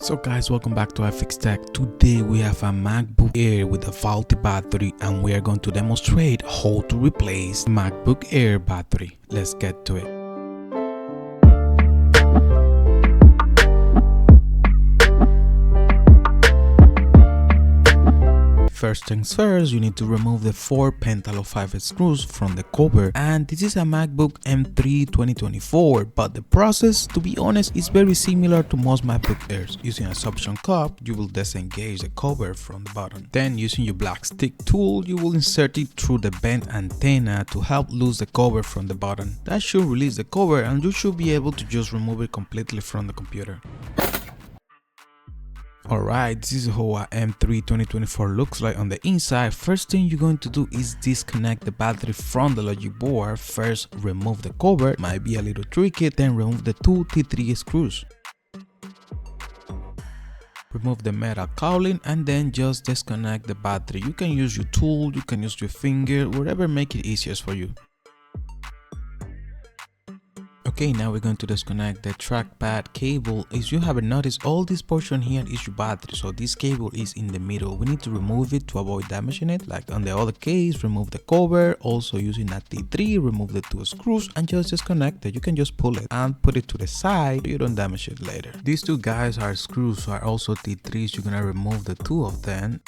So guys, welcome back to IFIXTech. Today we have a MacBook Air with a faulty battery and we are going to demonstrate how to replace MacBook Air battery. Let's get to it. First things first, you need to remove the 4 Pentalobe 5 screws from the cover, and this is a MacBook M3 2024, but the process, to be honest, is very similar to most MacBook Airs. Using a suction cup, you will disengage the cover from the bottom. Then using your black stick tool, you will insert it through the bent antenna to help loose the cover from the bottom. That should release the cover and you should be able to just remove it completely from the computer. Alright, this is how a M3 2024 looks like on the inside. First thing you're going to do is disconnect the battery from the logic board. First, remove the cover, might be a little tricky, then remove the 2 T3 screws. Remove the metal cowling and then just disconnect the battery. You can use your tool, you can use your finger, whatever make it easiest for you. Okay, now we're going to disconnect the trackpad cable. As you haven't noticed, all this portion here is your battery, so this cable is in the middle. We need to remove it to avoid damaging it. Like on the other case, remove the cover. Also using that T3, remove the 2 screws and just disconnect it. You can just pull it and put it to the side so you don't damage it later. These 2 guys are screws, so are also T3s. You're gonna remove the 2 of them.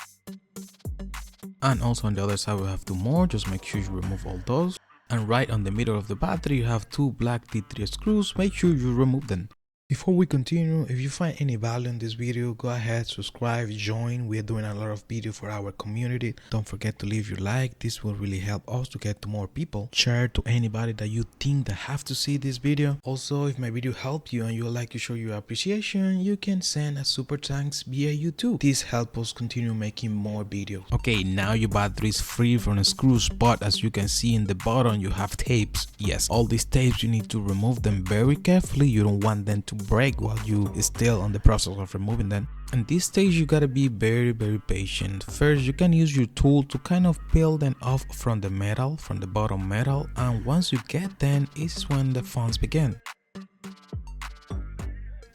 And also on the other side we have 2 more. Just make sure you remove all those. And right on the middle of the battery you have 2 black T3 screws. Make sure you remove them. Before we continue, if you find any value in this video, go ahead, subscribe, join. We are doing a lot of video for our community. Don't forget to leave your like. This will really help us to get to more people. Share to anybody that you think that have to see this video. Also, if my video helped you and you would like to show your appreciation, you can send a super thanks via YouTube. This helps us continue making more videos. Okay, now your battery is free from the screws, but as you can see in the bottom you have tapes. Yes, all these tapes you need to remove them very carefully. You don't want them to break while you is still on the process of removing them. And this stage you gotta be very patient. First, you can use your tool to kind of peel them off from the metal, from the bottom metal, and once you get them is when the fun begin.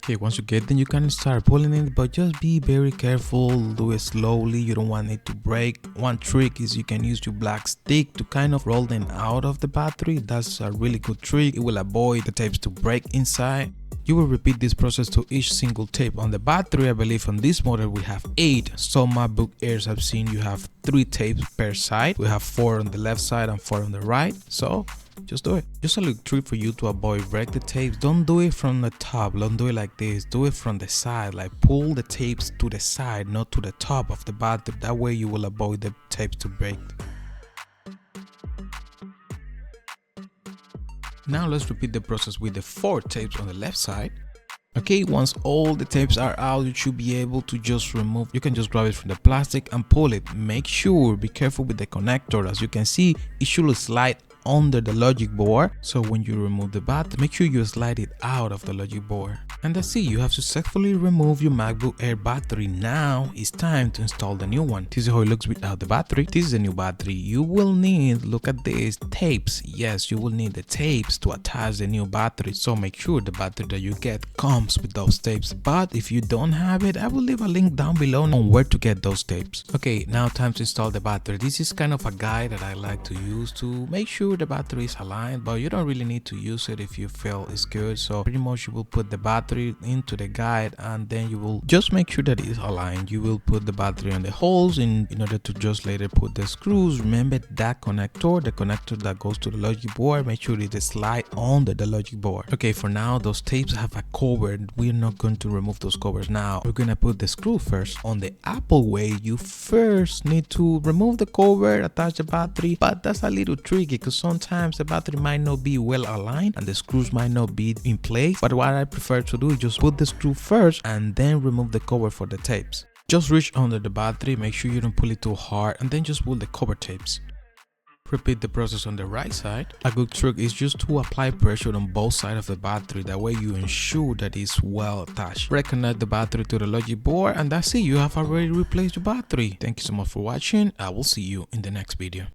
Okay, once you get them you can start pulling it, but just be very careful, do it slowly, you don't want it to break. One trick is you can use your black stick to kind of roll them out of the battery. That's a really good trick. It will avoid the tapes to break inside. You will repeat this process to each single tape. On the battery, I believe on this model we have 8. Some MacBook Airs I've seen you have 3 tapes per side. We have 4 on the left side and 4 on the right. So just do it. Just a little trick for you to avoid break the tapes. Don't do it from the top. Don't do it like this. Do it from the side. Like pull the tapes to the side, not to the top of the battery. That way you will avoid the tapes to break. Now let's repeat the process with the 4 tapes on the left side. Okay, once all the tapes are out, you should be able to just remove. You can just grab it from the plastic and pull it. Make sure, be careful with the connector. As you can see, it should slide under the logic board. So when you remove the battery, make sure you slide it out of the logic board. And that's it, you have successfully removed your MacBook Air battery. Now it's time to install the new one. This is how it looks without the battery. This is a new battery. You will need, look at this, tapes. Yes, you will need the tapes to attach the new battery. So make sure the battery that you get comes with those tapes. But if you don't have it, I will leave a link down below on where to get those tapes. Okay, now time to install the battery. This is kind of a guide that I like to use to make sure the battery is aligned, but you don't really need to use it if you feel it's good. So pretty much you will put the battery into the guide and then you will just make sure that it is aligned. You will put the battery on the holes in order to just later put the screws. Remember that connector, the connector that goes to the logic board, make sure it is slide under the logic board. Okay, for now those tapes have a cover. We're not going to remove those covers now. We're gonna put the screw first. On the Apple way, you first need to remove the cover, attach the battery, but that's a little tricky because sometimes the battery might not be well aligned and the screws might not be in place. But what I prefer to do is just put the screw first and then remove the cover for the tapes. Just reach under the battery, make sure you don't pull it too hard, and then just pull the cover tapes. Repeat the process on the right side. A good trick is just to apply pressure on both sides of the battery. That way you ensure that it's well attached. Reconnect the battery to the logic board and that's it. You have already replaced your battery. Thank you so much for watching. I will see you in the next video.